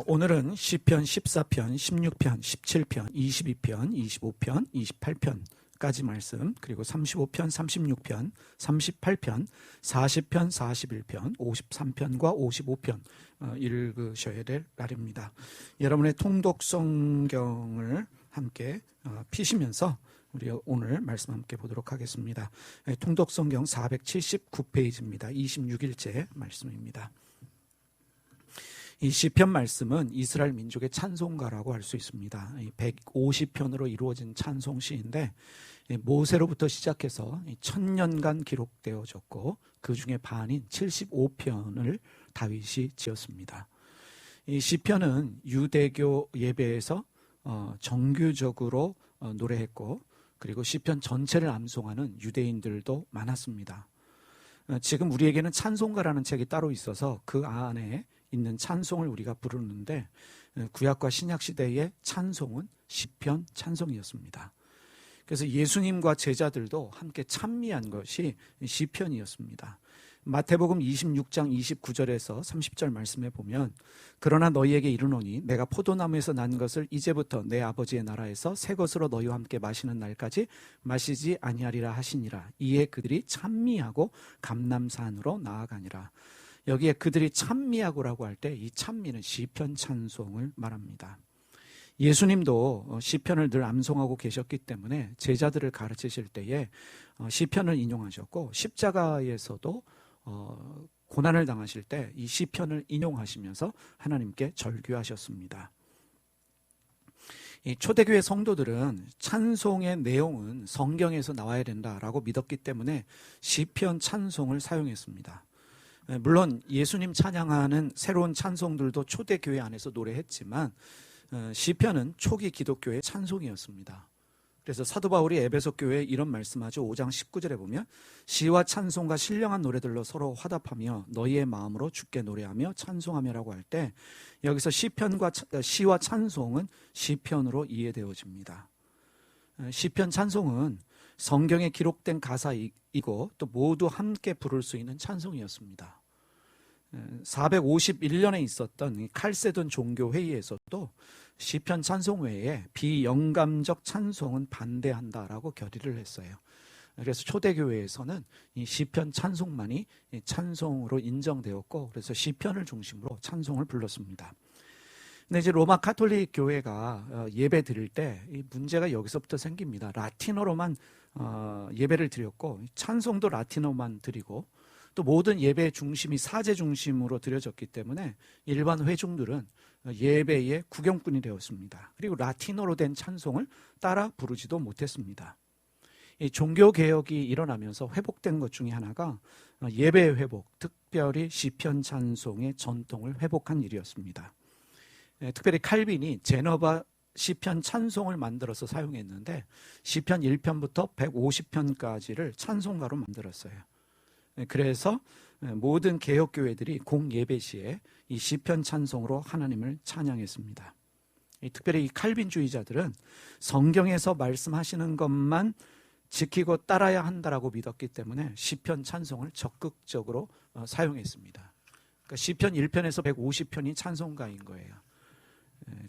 오늘은 시편 14편, 16편, 17편, 22편, 25편, 28편까지 말씀, 그리고 35편, 36편, 38편, 40편, 41편, 53편과 55편 읽으셔야 될 날입니다. 여러분의 통독 성경을 함께 피시면서 우리 오늘 말씀 함께 보도록 하겠습니다. 통독 성경 479페이지입니다. 26일째 말씀입니다. 이 시편 말씀은 이스라엘 민족의 찬송가라고 할 수 있습니다. 150편으로 이루어진 찬송시인데 모세로부터 시작해서 1000년간 기록되어졌고 그 중에 반인 75편을 다윗이 지었습니다. 이 시편은 유대교 예배에서 정규적으로 노래했고, 그리고 시편 전체를 암송하는 유대인들도 많았습니다. 지금 우리에게는 찬송가라는 책이 따로 있어서 그 안에 있는 찬송을 우리가 부르는데, 구약과 신약 시대의 찬송은 시편 찬송이었습니다. 그래서 예수님과 제자들도 함께 찬미한 것이 시편이었습니다. 마태복음 26장 29절에서 30절 말씀에 보면, 그러나 너희에게 이르노니 내가 포도나무에서 난 것을 이제부터 내 아버지의 나라에서 새 것으로 너희와 함께 마시는 날까지 마시지 아니하리라 하시니라. 이에 그들이 찬미하고 감람산으로 나아가니라. 여기에 그들이 찬미하고라고 할 때 이 찬미는 시편 찬송을 말합니다. 예수님도 시편을 늘 암송하고 계셨기 때문에 제자들을 가르치실 때에 시편을 인용하셨고, 십자가에서도 고난을 당하실 때 이 시편을 인용하시면서 하나님께 절규하셨습니다. 이 초대교회 성도들은 찬송의 내용은 성경에서 나와야 된다라고 믿었기 때문에 시편 찬송을 사용했습니다. 물론 예수님 찬양하는 새로운 찬송들도 초대교회 안에서 노래했지만 시편은 초기 기독교의 찬송이었습니다. 그래서 사도 바울이 에베소 교회에 이런 말씀하죠. 5장 19절에 보면 시와 찬송과 신령한 노래들로 서로 화답하며 너희의 마음으로 주께 노래하며 찬송하며라고 할 때, 여기서 시편과 시와 찬송은 시편으로 이해되어집니다. 시편 찬송은 성경에 기록된 가사이고 또 모두 함께 부를 수 있는 찬송이었습니다. 451년에 있었던 칼세돈 종교회의에서도 시편 찬송 외에 비영감적 찬송은 반대한다라고 결의를 했어요. 그래서 초대교회에서는 이 시편 찬송만이 찬송으로 인정되었고, 그래서 시편을 중심으로 찬송을 불렀습니다. 근데 이제 로마 카톨릭 교회가 예배 드릴 때 이 문제가 여기서부터 생깁니다. 라틴어로만 예배를 드렸고, 찬송도 라틴어만 드리고, 또 모든 예배의 중심이 사제 중심으로 드려졌기 때문에 일반 회중들은 예배의 구경꾼이 되었습니다. 그리고 라틴어로 된 찬송을 따라 부르지도 못했습니다. 이 종교개혁이 일어나면서 회복된 것 중에 하나가 예배의 회복, 특별히 시편 찬송의 전통을 회복한 일이었습니다. 특별히 칼빈이 제너바 시편 찬송을 만들어서 사용했는데, 시편 1편부터 150편까지를 찬송가로 만들었어요. 그래서 모든 개혁교회들이 공예배 시에 이 시편 찬송으로 하나님을 찬양했습니다. 특별히 이 칼빈주의자들은 성경에서 말씀하시는 것만 지키고 따라야 한다라고 믿었기 때문에 시편 찬송을 적극적으로 사용했습니다. 그러니까 시편 1편에서 150편이 찬송가인 거예요.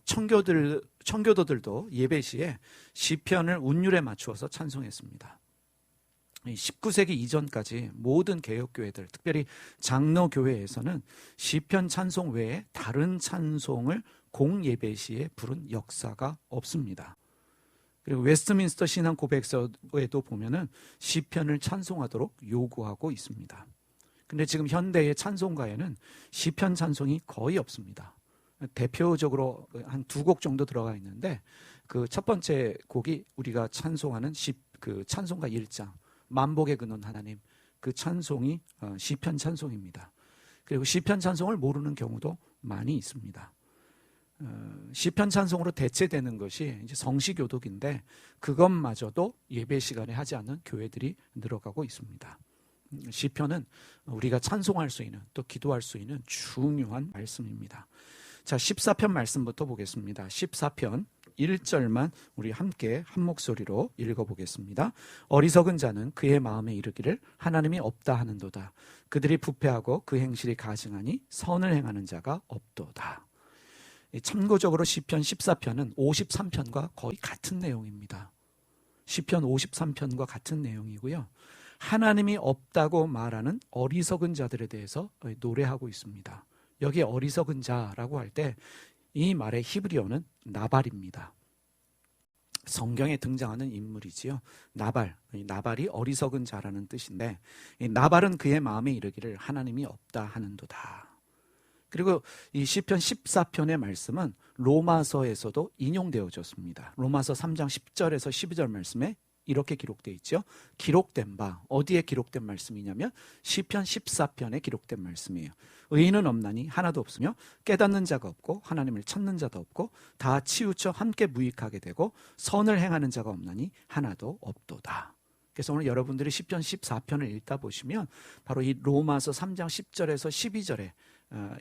청교도들도 예배 시에 시편을 운율에 맞추어서 찬송했습니다. 19세기 이전까지 모든 개혁교회들, 특별히 장로교회에서는 시편 찬송 외에 다른 찬송을 공예배 시에 부른 역사가 없습니다. 그리고 웨스트민스터 신앙 고백서에도 보면은 시편을 찬송하도록 요구하고 있습니다. 근데 지금 현대의 찬송가에는 시편 찬송이 거의 없습니다. 대표적으로 한 2곡 정도 들어가 있는데, 그 첫 번째 곡이 우리가 찬송하는 그 찬송가 1장 만복의 근원 하나님, 그 찬송이 시편 찬송입니다. 그리고 시편 찬송을 모르는 경우도 많이 있습니다. 시편 찬송으로 대체되는 것이 이제 성시교독인데, 그것마저도 예배 시간에 하지 않는 교회들이 늘어가고 있습니다. 시편은 우리가 찬송할 수 있는, 또 기도할 수 있는 중요한 말씀입니다. 자, 14편 말씀부터 보겠습니다. 14편 1절만 우리 함께 한 목소리로 읽어보겠습니다. 어리석은 자는 그의 마음에 이르기를 하나님이 없다 하는도다. 그들이 부패하고 그 행실이 가증하니 선을 행하는 자가 없도다. 참고적으로 시편 14편은 53편과 거의 같은 내용입니다. 시편 53편과 같은 내용이고요. 하나님이 없다고 말하는 어리석은 자들에 대해서 노래하고 있습니다. 여기 어리석은 자라고 할 때 이 말의 히브리어는 나발입니다. 성경에 등장하는 인물이지요. 나발이 어리석은 자라는 뜻인데, 이 나발은 그의 마음에 이르기를 하나님이 없다 하는도다. 그리고 이 시편 14편의 말씀은 로마서에서도 인용되어졌습니다. 로마서 3장 10절에서 12절 말씀에 이렇게 기록되어 있죠. 기록된 바, 어디에 기록된 말씀이냐면 시편 14편에 기록된 말씀이에요. 의인은 없나니 하나도 없으며 깨닫는 자가 없고 하나님을 찾는 자도 없고 다 치우쳐 함께 무익하게 되고 선을 행하는 자가 없나니 하나도 없도다. 그래서 오늘 여러분들이 시편 14편을 읽다 보시면 바로 이 로마서 3장 10절에서 12절에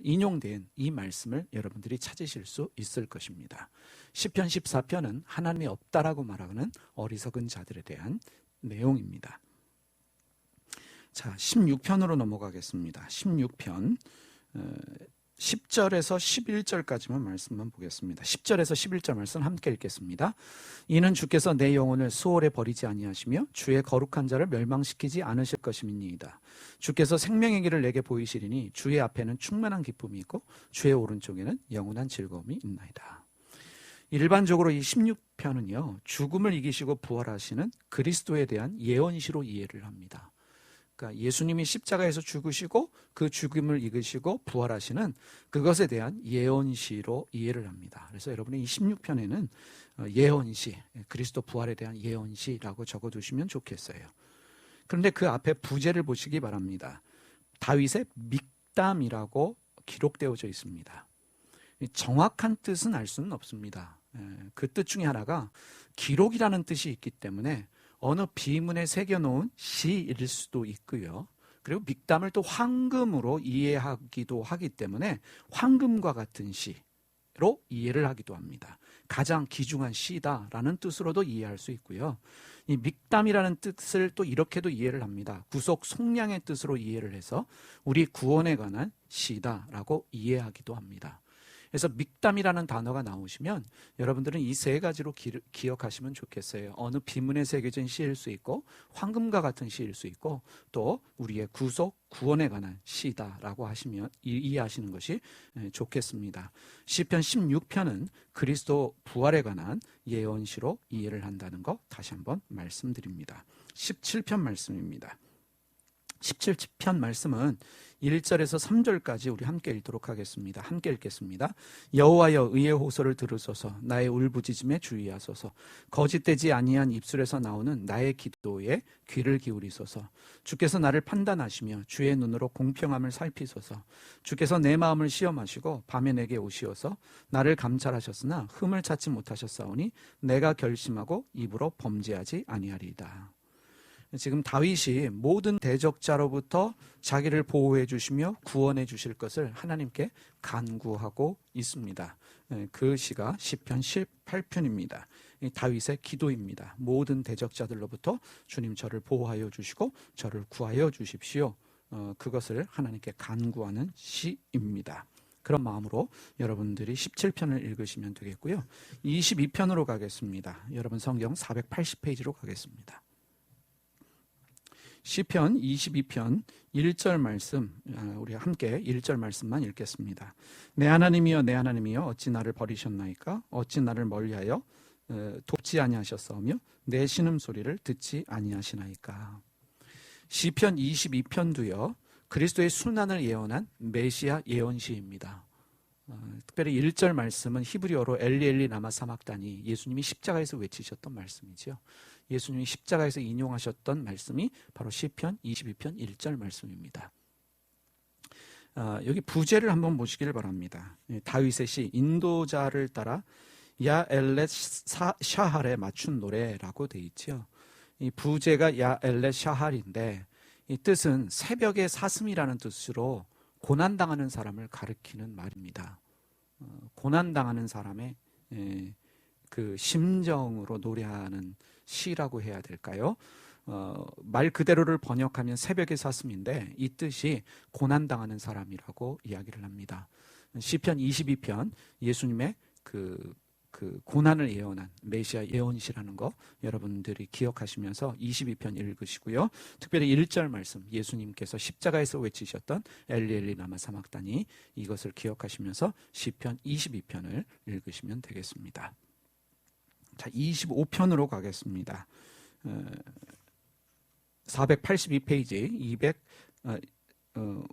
인용된 이 말씀을 여러분들이 찾으실 수 있을 것입니다. 시편 14편은 하나님이 없다라고 말하는 어리석은 자들에 대한 내용입니다. 자, 16편으로 넘어가겠습니다. 16편 10절에서 11절까지만 말씀만 보겠습니다. 10절에서 11절 말씀 함께 읽겠습니다. 이는 주께서 내 영혼을 수월에 버리지 아니하시며 주의 거룩한 자를 멸망시키지 않으실 것임이니이다. 주께서 생명의 길을 내게 보이시리니 주의 앞에는 충만한 기쁨이 있고 주의 오른쪽에는 영원한 즐거움이 있나이다. 일반적으로 이 16편은요, 죽음을 이기시고 부활하시는 그리스도에 대한 예언시로 이해를 합니다. 그러니까 예수님이 십자가에서 죽으시고 그 죽음을 이기시고 부활하시는 그것에 대한 예언시로 이해를 합니다. 그래서 여러분이 이 16편에는 예언시, 그리스도 부활에 대한 예언시라고 적어두시면 좋겠어요. 그런데 그 앞에 부제를 보시기 바랍니다. 다윗의 믹담이라고 기록되어져 있습니다. 정확한 뜻은 알 수는 없습니다. 그 뜻 중에 하나가 기록이라는 뜻이 있기 때문에 어느 비문에 새겨놓은 시일 수도 있고요. 그리고 믹담을 또 황금으로 이해하기도 하기 때문에 황금과 같은 시로 이해를 하기도 합니다. 가장 귀중한 시다라는 뜻으로도 이해할 수 있고요. 이 믹담이라는 뜻을 또 이렇게도 이해를 합니다. 구속 속량의 뜻으로 이해를 해서 우리 구원에 관한 시다라고 이해하기도 합니다. 그래서 믹담이라는 단어가 나오시면 여러분들은 이 세 가지로 기억하시면 좋겠어요. 어느 비문에 새겨진 시일 수 있고 황금과 같은 시일 수 있고 또 우리의 구속, 구원에 관한 시다라고 하시면 이해하시는 것이 좋겠습니다. 시편 16편은 그리스도 부활에 관한 예언시로 이해를 한다는 거 다시 한번 말씀드립니다. 17편 말씀입니다. 17편 말씀은 1절에서 3절까지 우리 함께 읽도록 하겠습니다. 함께 읽겠습니다. 여호와여 의의 호소를 들으소서. 나의 울부짖음에 주의하소서. 거짓되지 아니한 입술에서 나오는 나의 기도에 귀를 기울이소서. 주께서 나를 판단하시며 주의 눈으로 공평함을 살피소서. 주께서 내 마음을 시험하시고 밤에 내게 오시어서 나를 감찰하셨으나 흠을 찾지 못하셨사오니 내가 결심하고 입으로 범죄하지 아니하리이다. 지금 다윗이 모든 대적자로부터 자기를 보호해 주시며 구원해 주실 것을 하나님께 간구하고 있습니다. 그 시가 시편 18편입니다. 다윗의 기도입니다. 모든 대적자들로부터 주님 저를 보호하여 주시고 저를 구하여 주십시오. 그것을 하나님께 간구하는 시입니다. 그런 마음으로 여러분들이 17편을 읽으시면 되겠고요. 22편으로 가겠습니다. 여러분 성경 480페이지로 가겠습니다. 시편 22편 1절 말씀, 우리 함께 1절 말씀만 읽겠습니다. 내 하나님이여 내 하나님이여 어찌 나를 버리셨나이까? 어찌 나를 멀리하여 돕지 아니하셨사오며 내 신음소리를 듣지 아니하시나이까? 시편 22편도요 그리스도의 순환을 예언한 메시아 예언시입니다. 특별히 1절 말씀은 히브리어로 엘리 엘리 라마 사막다니, 예수님이 십자가에서 외치셨던 말씀이죠. 예수님이 십자가에서 인용하셨던 말씀이 바로 시편 22편 1절 말씀입니다. 여기 부제를 한번 보시기를 바랍니다. 다윗의 시 인도자를 따라 야 엘렛 샤할에 맞춘 노래라고 되어 있죠. 이 부제가 야 엘렛 샤할인데 이 뜻은 새벽의 사슴이라는 뜻으로 고난당하는 사람을 가리키는 말입니다. 고난당하는 사람의 그 심정으로 노래하는 시라고 해야 될까요? 말 그대로를 번역하면 새벽의 사슴인데 이 뜻이 고난당하는 사람이라고 이야기를 합니다. 시편 22편 예수님의 그 고난을 예언한 메시아 예언이시라는 거 여러분들이 기억하시면서 22편 읽으시고요. 특별히 1절 말씀 예수님께서 십자가에서 외치셨던 엘리 엘리 라마 사막다니 이것을 기억하시면서 시편 22편을 읽으시면 되겠습니다. 자, 25편으로 가겠습니다. 482페이지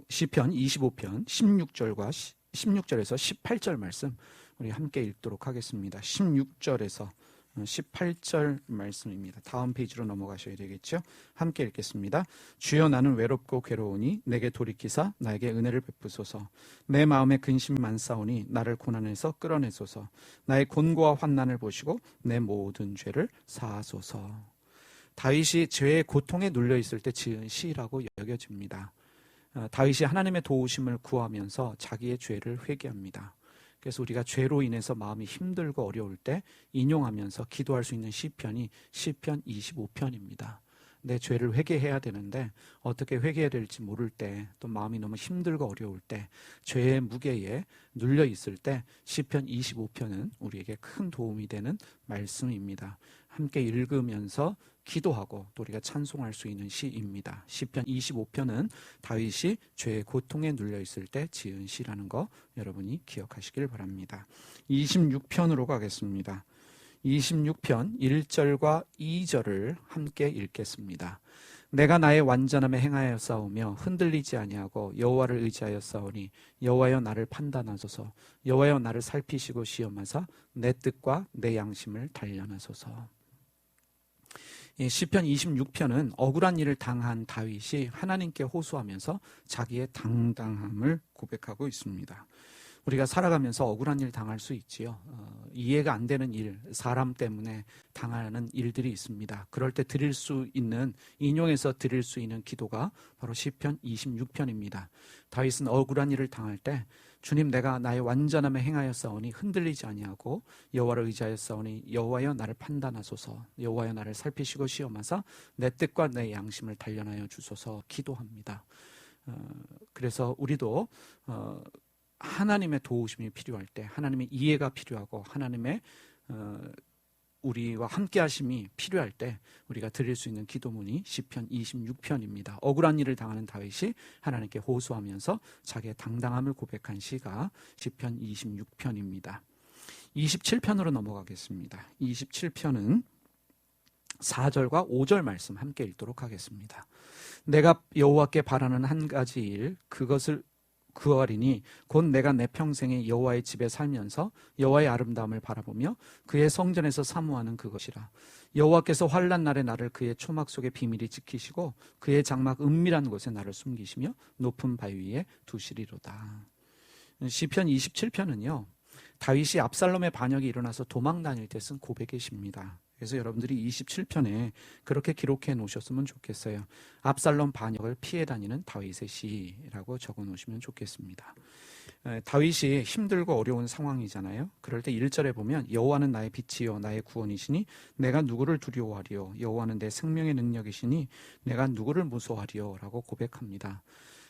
시편 25편 16절에서 18절 말씀 우리 함께 읽도록 하겠습니다. 16절에서 18절 말씀입니다. 다음 페이지로 넘어가셔야 되겠죠. 함께 읽겠습니다. 주여 나는 외롭고 괴로우니 내게 돌이키사 나에게 은혜를 베푸소서. 내 마음에 근심이 많사오니 나를 고난에서 끌어내소서. 나의 곤고와 환난을 보시고 내 모든 죄를 사하소서. 다윗이 죄의 고통에 눌려 있을 때 지은 시라고 여겨집니다. 다윗이 하나님의 도우심을 구하면서 자기의 죄를 회개합니다. 그래서 우리가 죄로 인해서 마음이 힘들고 어려울 때 인용하면서 기도할 수 있는 시편이 시편 25편입니다. 내 죄를 회개해야 되는데 어떻게 회개해야 될지 모를 때, 또 마음이 너무 힘들고 어려울 때, 죄의 무게에 눌려 있을 때 시편 25편은 우리에게 큰 도움이 되는 말씀입니다. 함께 읽으면서 기도하고 또 우리가 찬송할 수 있는 시입니다. 시편 25편은 다윗이 죄의 고통에 눌려 있을 때 지은 시라는 거 여러분이 기억하시길 바랍니다. 26편으로 가겠습니다. 26편 1절과 2절을 함께 읽겠습니다. 내가 나의 완전함에 행하여 싸우며 흔들리지 아니하고 여호와를 의지하여 싸우니 여호와여 나를 판단하소서. 여호와여 나를 살피시고 시험하사 내 뜻과 내 양심을 단련하소서. 시편 26편은 억울한 일을 당한 다윗이 하나님께 호소하면서 자기의 당당함을 고백하고 있습니다. 우리가 살아가면서 억울한 일 당할 수 있지요. 이해가 안 되는 일, 사람 때문에 당하는 일들이 있습니다. 그럴 때 드릴 수 있는, 인용해서 드릴 수 있는 기도가 바로 시편 26편입니다. 다윗은 억울한 일을 당할 때 주님 내가 나의 완전함에 행하여 싸우니 흔들리지 아니하고 여호와를 의지하여 싸우니 여호와여 나를 판단하소서. 여호와여 나를 살피시고 시험하사 내 뜻과 내 양심을 단련하여 주소서 기도합니다. 그래서 우리도 하나님의 도우심이 필요할 때, 하나님의 이해가 필요하고 하나님의 우리와 함께 하심이 필요할 때 우리가 드릴 수 있는 기도문이 시편 26편입니다. 억울한 일을 당하는 다윗이 하나님께 호소하면서 자기의 당당함을 고백한 시가 시편 26편입니다. 27편으로 넘어가겠습니다. 27편은 4절과 5절 말씀 함께 읽도록 하겠습니다. 내가 여호와께 바라는 한 가지 일, 그것을 구하리니 곧 내가 내 평생에 여호와의 집에 살면서 여호와의 아름다움을 바라보며 그의 성전에서 사모하는 그것이라. 여호와께서 환난 날에 나를 그의 초막 속에 비밀히 지키시고 그의 장막 은밀한 곳에 나를 숨기시며 높은 바위 위에 두시리로다. 시편 27편은요 다윗이 압살롬의 반역이 일어나서 도망 다닐 때 쓴 고백의 시입니다. 그래서 여러분들이 27편에 그렇게 기록해 놓으셨으면 좋겠어요. 압살롬 반역을 피해 다니는 다윗의 시라고 적어 놓으시면 좋겠습니다. 다윗이 힘들고 어려운 상황이잖아요. 그럴 때 1절에 보면 여호와는 나의 빛이요 나의 구원이시니 내가 누구를 두려워하리요. 여호와는 내 생명의 능력이시니 내가 누구를 무서워하리요 라고 고백합니다.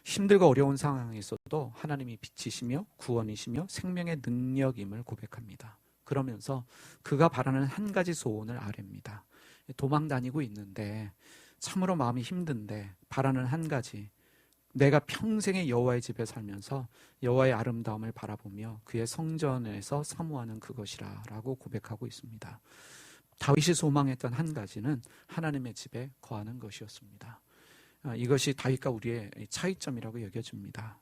힘들고 어려운 상황에서도 하나님이 빛이시며 구원이시며 생명의 능력임을 고백합니다. 그러면서 그가 바라는 한 가지 소원을 아뢰입니다. 도망 다니고 있는데 참으로 마음이 힘든데 바라는 한 가지, 내가 평생에 여호와의 집에 살면서 여호와의 아름다움을 바라보며 그의 성전에서 사모하는 그것이라 라고 고백하고 있습니다. 다윗이 소망했던 한 가지는 하나님의 집에 거하는 것이었습니다. 이것이 다윗과 우리의 차이점이라고 여겨집니다.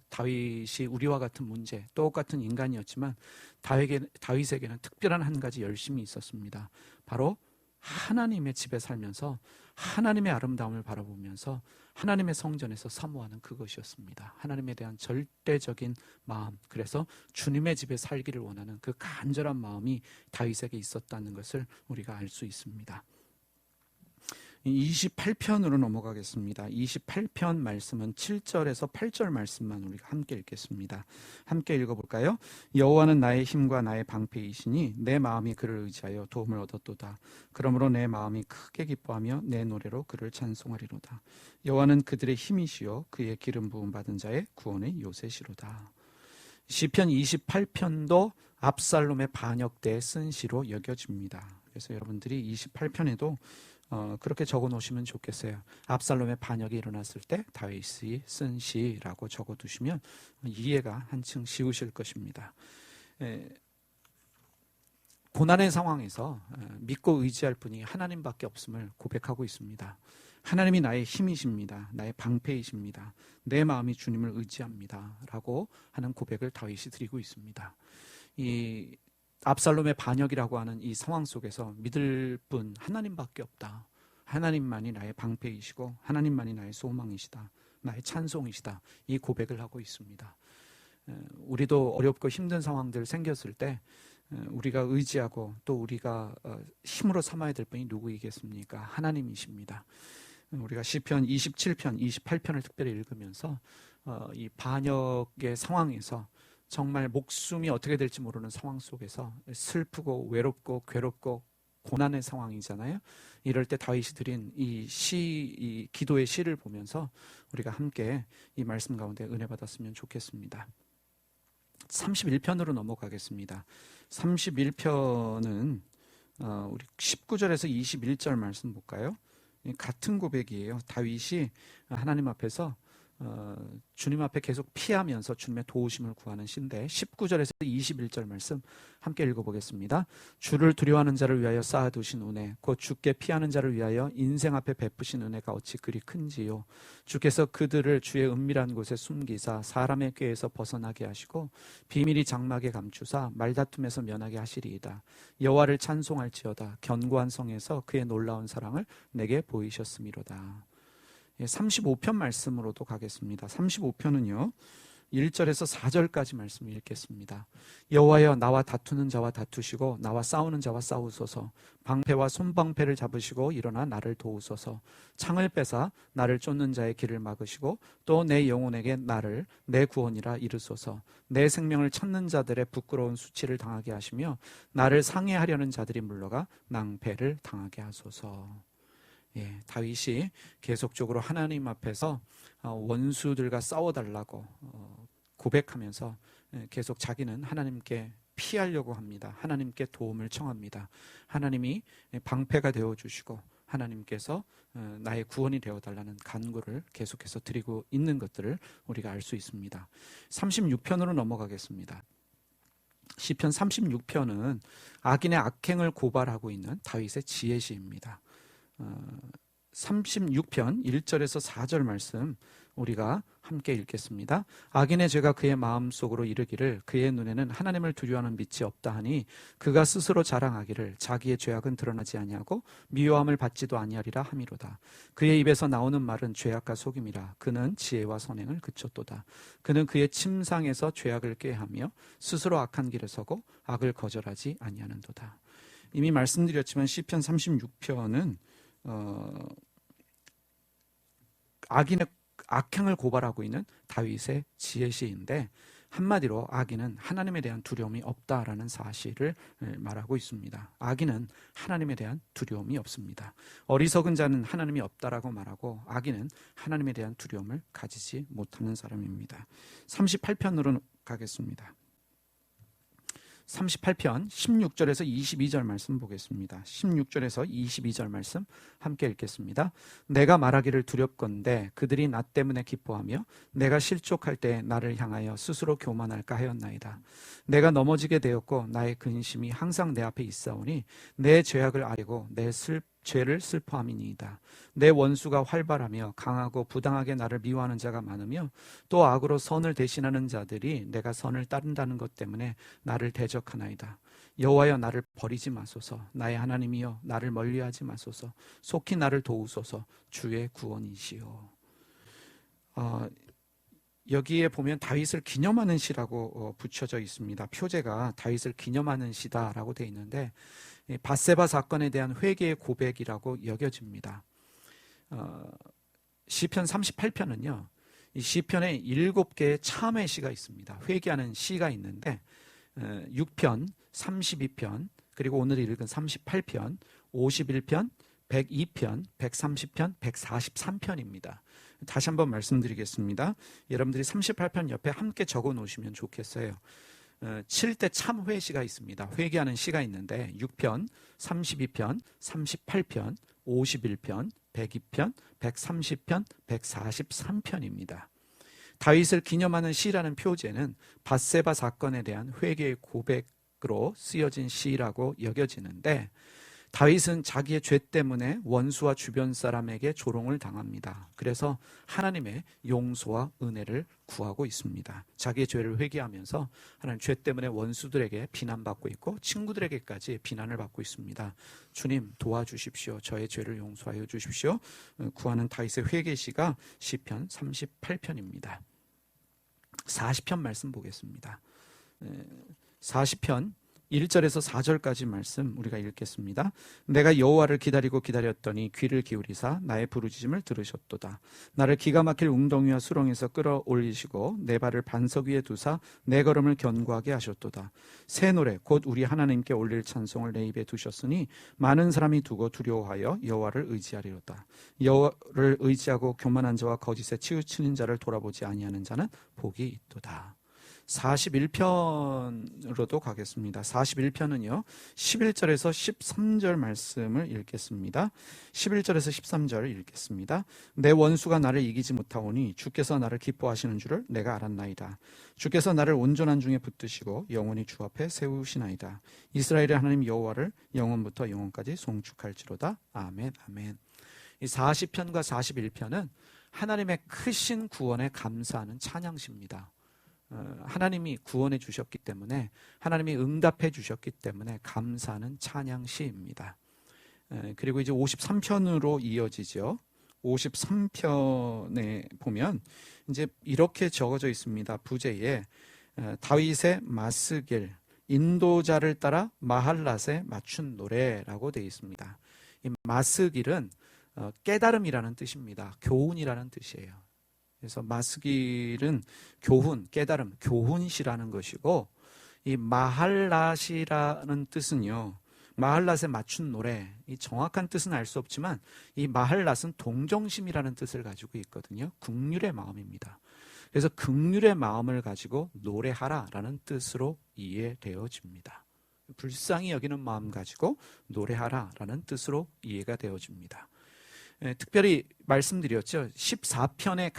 다윗이 우리와 같은 문제, 똑같은 인간이었지만 다윗에게는 특별한 한 가지 열심이 있었습니다. 바로 하나님의 집에 살면서 하나님의 아름다움을 바라보면서 하나님의 성전에서 사모하는 그것이었습니다. 하나님에 대한 절대적인 마음, 그래서 주님의 집에 살기를 원하는 그 간절한 마음이 다윗에게 있었다는 것을 우리가 알 수 있습니다. 28편으로 넘어가겠습니다. 28편 말씀은 7절에서 8절 말씀만 우리가 함께 읽겠습니다. 함께 읽어볼까요? 여호와는 나의 힘과 나의 방패이시니 내 마음이 그를 의지하여 도움을 얻었도다. 그러므로 내 마음이 크게 기뻐하며 내 노래로 그를 찬송하리로다. 여호와는 그들의 힘이시요 그의 기름 부음 받은 자의 구원의 요새시로다. 시편 28편도 압살롬의 반역 때 쓴 시로 여겨집니다. 그래서 여러분들이 28편에도 그렇게 적어 놓으시면 좋겠어요. 압살롬의 반역이 일어났을 때 다윗이 쓴 시라고 적어 두시면 이해가 한층 쉬우실 것입니다. 고난의 상황에서 믿고 의지할 분이 하나님밖에 없음을 고백하고 있습니다. 하나님이 나의 힘이십니다. 나의 방패이십니다. 내 마음이 주님을 의지합니다. 라고 하는 고백을 다윗이 드리고 있습니다. 이 압살롬의 반역이라고 하는 이 상황 속에서 믿을 분 하나님밖에 없다. 하나님만이 나의 방패이시고 하나님만이 나의 소망이시다. 나의 찬송이시다. 이 고백을 하고 있습니다. 우리도 어렵고 힘든 상황들 생겼을 때 우리가 의지하고 또 우리가 힘으로 삼아야 될 분이 누구이겠습니까? 하나님이십니다. 우리가 시편 27편, 28편을 특별히 읽으면서 이 반역의 상황에서 정말 목숨이 어떻게 될지 모르는 상황 속에서 슬프고 외롭고 괴롭고 고난의 상황이잖아요. 이럴 때 다윗이 드린 이 기도의 시를 보면서 우리가 함께 이 말씀 가운데 은혜 받았으면 좋겠습니다. 31편으로 넘어가겠습니다. 31편은 우리 19절에서 21절 말씀 볼까요? 같은 고백이에요. 다윗이 하나님 앞에서 주님 앞에 계속 피하면서 주님의 도우심을 구하는 시인데 19절에서 21절 말씀 함께 읽어보겠습니다. 주를 두려워하는 자를 위하여 쌓아두신 은혜 곧 주께 피하는 자를 위하여 인생 앞에 베푸신 은혜가 어찌 그리 큰지요. 주께서 그들을 주의 은밀한 곳에 숨기사 사람의 꾀에서 벗어나게 하시고 비밀이 장막에 감추사 말다툼에서 면하게 하시리이다. 여호와를 찬송할지어다. 견고한 성에서 그의 놀라운 사랑을 내게 보이셨음이로다. 35편 말씀으로도 가겠습니다. 35편은요 1절에서 4절까지 말씀을 읽겠습니다. 여호와여 나와 다투는 자와 다투시고 나와 싸우는 자와 싸우소서. 방패와 손방패를 잡으시고 일어나 나를 도우소서. 창을 빼사 나를 쫓는 자의 길을 막으시고 또 내 영혼에게 나를 내 구원이라 이르소서. 내 생명을 찾는 자들의 부끄러운 수치를 당하게 하시며 나를 상해하려는 자들이 물러가 낭패를 당하게 하소서. 다윗이 계속적으로 하나님 앞에서 원수들과 싸워달라고 고백하면서 계속 자기는 하나님께 피하려고 합니다. 하나님께 도움을 청합니다. 하나님이 방패가 되어주시고 하나님께서 나의 구원이 되어달라는 간구를 계속해서 드리고 있는 것들을 우리가 알 수 있습니다. 36편으로 넘어가겠습니다. 시편 36편은 악인의 악행을 고발하고 있는 다윗의 지혜시입니다. 36편 1절에서 4절 말씀 우리가 함께 읽겠습니다. 악인의 죄가 그의 마음속으로 이르기를 그의 눈에는 하나님을 두려워하는 빛이 없다 하니 그가 스스로 자랑하기를 자기의 죄악은 드러나지 아니하고 미워함을 받지도 아니하리라 함이로다. 그의 입에서 나오는 말은 죄악과 속임이라. 그는 지혜와 선행을 그쳤도다. 그는 그의 침상에서 죄악을 꾀하며 스스로 악한 길에 서고 악을 거절하지 아니하는도다. 이미 말씀드렸지만 시편 36편은 악인의 악행을 고발하고 있는 다윗의 지혜시인데 한마디로 악인은 하나님에 대한 두려움이 없다라는 사실을 말하고 있습니다. 악인은 하나님에 대한 두려움이 없습니다. 어리석은 자는 하나님이 없다라고 말하고 악인은 하나님에 대한 두려움을 가지지 못하는 사람입니다. 38편으로 가겠습니다. 38편 16절에서 22절 말씀 보겠습니다. 16절에서 22절 말씀 함께 읽겠습니다. 내가 말하기를 두렵건대 그들이 나 때문에 기뻐하며 내가 실족할 때 나를 향하여 스스로 교만할까 하였나이다. 내가 넘어지게 되었고 나의 근심이 항상 내 앞에 있사오니 내 죄악을 아뢰고 내 죄를 슬퍼함이니이다. 내 원수가 활발하며 강하고 부당하게 나를 미워하는 자가 많으며 또 악으로 선을 대신하는 자들이 내가 선을 따른다는 것 때문에 나를 대적하나이다. 여호와여 나를 버리지 마소서. 나의 하나님이여 나를 멀리하지 마소서. 속히 나를 도우소서. 주의 구원이시여. 여기에 보면 다윗을 기념하는 시라고 붙여져 있습니다. 표제가 다윗을 기념하는 시다라고 되어 있는데 밧세바 사건에 대한 회개의 고백이라고 여겨집니다. 시편 38편은요. 이 시편에 7개의 참회 시가 있습니다. 회개하는 시가 있는데 6편, 32편, 그리고 오늘 읽은 38편, 51편, 102편, 130편, 143편입니다. 다시 한번 말씀드리겠습니다. 여러분들이 38편 옆에 함께 적어 놓으시면 좋겠어요. 7대 참 회시가 있습니다. 회개하는 시가 있는데 6편, 32편, 38편, 51편, 102편, 130편, 143편입니다. 다윗을 기념하는 시라는 표제는 밧세바 사건에 대한 회개의 고백으로 쓰여진 시라고 여겨지는데, 다윗은 자기의 죄 때문에 원수와 주변 사람에게 조롱을 당합니다. 그래서 하나님의 용서와 은혜를 구하고 있습니다. 자기의 죄를 회개하면서 하나님, 죄 때문에 원수들에게 비난받고 있고 친구들에게까지 비난을 받고 있습니다. 주님 도와주십시오. 저의 죄를 용서하여 주십시오. 구하는 다윗의 회개시가 시편 38편입니다. 40편 말씀 보겠습니다. 40편 1절에서 4절까지 말씀 우리가 읽겠습니다. 내가 여호와를 기다리고 기다렸더니 귀를 기울이사 나의 부르짖음을 들으셨도다. 나를 기가 막힐 웅덩이와 수렁에서 끌어올리시고 내 발을 반석 위에 두사 내 걸음을 견고하게 하셨도다. 새 노래 곧 우리 하나님께 올릴 찬송을 내 입에 두셨으니 많은 사람이 두고 두려워하여 여호와를 의지하리로다. 여호와를 의지하고 교만한 자와 거짓에 치우치는 자를 돌아보지 아니하는 자는 복이 있도다. 41편으로도 가겠습니다. 41편은요 11절에서 13절 말씀을 읽겠습니다. 11절에서 13절 읽겠습니다. 내 원수가 나를 이기지 못하오니 주께서 나를 기뻐하시는 줄을 내가 알았나이다. 주께서 나를 온전한 중에 붙드시고 영원히 주 앞에 세우시나이다. 이스라엘의 하나님 여호와를 영원부터 영원까지 송축할지로다. 아멘. 아멘. 이 40편과 41편은 하나님의 크신 구원에 감사하는 찬양시입니다. 하나님이 구원해 주셨기 때문에, 하나님이 응답해 주셨기 때문에 감사하는 찬양시입니다. 그리고 이제 53편으로 이어지죠. 53편에 보면 이제 이렇게 적어져 있습니다. 부제에 다윗의 마스길, 인도자를 따라 마할랏에 맞춘 노래라고 되어 있습니다. 이 마스길은 깨달음이라는 뜻입니다. 교훈이라는 뜻이에요. 그래서 마스길은 교훈, 깨달음, 교훈시라는 것이고, 이 마할랏이라는 뜻은요, 마할랏에 맞춘 노래, 이 정확한 뜻은 알 수 없지만 이 마할랏은 동정심이라는 뜻을 가지고 있거든요. 긍휼의 마음입니다. 그래서 긍휼의 마음을 가지고 노래하라라는 뜻으로 이해되어집니다. 불쌍히 여기는 마음 가지고 노래하라라는 뜻으로 이해가 되어집니다. 특별히 말씀드렸죠. 14편의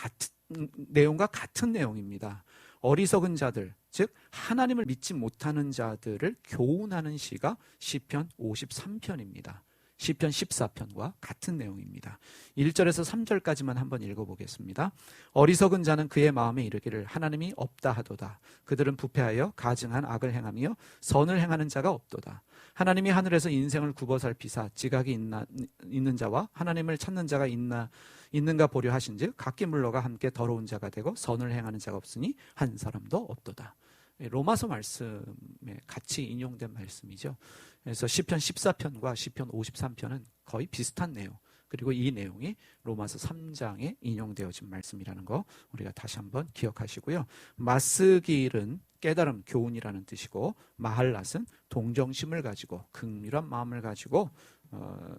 내용과 같은 내용입니다. 어리석은 자들, 즉 하나님을 믿지 못하는 자들을 교훈하는 시가 시편 53편입니다. 시편 14편과 같은 내용입니다. 1절에서 3절까지만 한번 읽어보겠습니다. 어리석은 자는 그의 마음에 이르기를 하나님이 없다 하도다. 그들은 부패하여 가증한 악을 행하며 선을 행하는 자가 없도다. 하나님이 하늘에서 인생을 굽어 살피사 지각이 있는 자와 하나님을 찾는 자가 있는가 보려 하신즉 각기 물러가 함께 더러운 자가 되고 선을 행하는 자가 없으니 한 사람도 없도다. 로마서 말씀에 같이 인용된 말씀이죠. 그래서 시편 14편과 시편 53편은 거의 비슷한 내용, 그리고 이 내용이 로마서 3장에 인용되어진 말씀이라는 거 우리가 다시 한번 기억하시고요. 마스길은 깨달음, 교훈이라는 뜻이고, 마할랏은 동정심을 가지고 긍휼한 마음을 가지고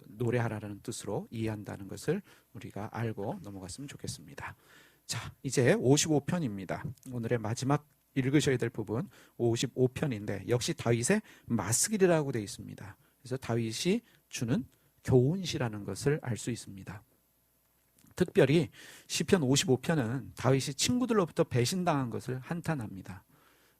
노래하라는 뜻으로 이해한다는 것을 우리가 알고 넘어갔으면 좋겠습니다. 자, 이제 55편입니다. 오늘의 마지막 읽으셔야 될 부분 55편인데 역시 다윗의 마스길이라고 되어 있습니다. 그래서 다윗이 주는 교훈시라는 것을 알 수 있습니다. 특별히 시편 55편은 다윗이 친구들로부터 배신당한 것을 한탄합니다.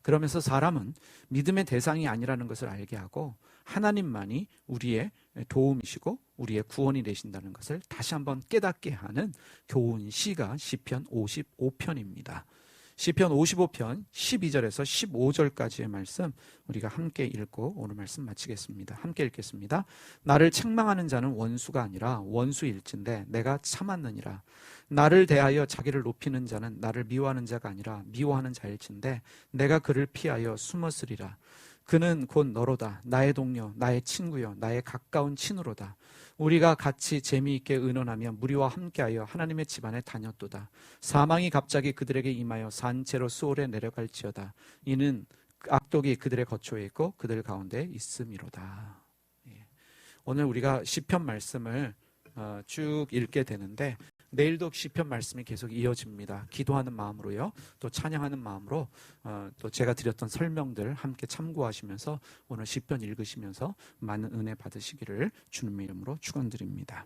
그러면서 사람은 믿음의 대상이 아니라는 것을 알게 하고 하나님만이 우리의 도움이시고 우리의 구원이 되신다는 것을 다시 한번 깨닫게 하는 교훈시가 시편 55편입니다. 시편 55편 12절에서 15절까지의 말씀 우리가 함께 읽고 오늘 말씀 마치겠습니다. 함께 읽겠습니다. 나를 책망하는 자는 원수가 아니라 원수일진데 내가 참았느니라. 나를 대하여 자기를 높이는 자는 나를 미워하는 자가 아니라 미워하는 자일진데 내가 그를 피하여 숨었으리라. 그는 곧 너로다. 나의 동료, 나의 친구여, 나의 가까운 친으로다. 우리가 같이 재미있게 의논하며 무리와 함께하여 하나님의 집안에 다녔도다. 사망이 갑자기 그들에게 임하여 산채로 수월에 내려갈지어다. 이는 악독이 그들의 거처에 있고 그들 가운데 있음이로다. 오늘 우리가 시편 말씀을 쭉 읽게 되는데 내일도 시편 말씀이 계속 이어집니다. 기도하는 마음으로요. 또 찬양하는 마음으로 또 제가 드렸던 설명들 함께 참고하시면서 오늘 시편 읽으시면서 많은 은혜 받으시기를 주님의 이름으로 축원드립니다.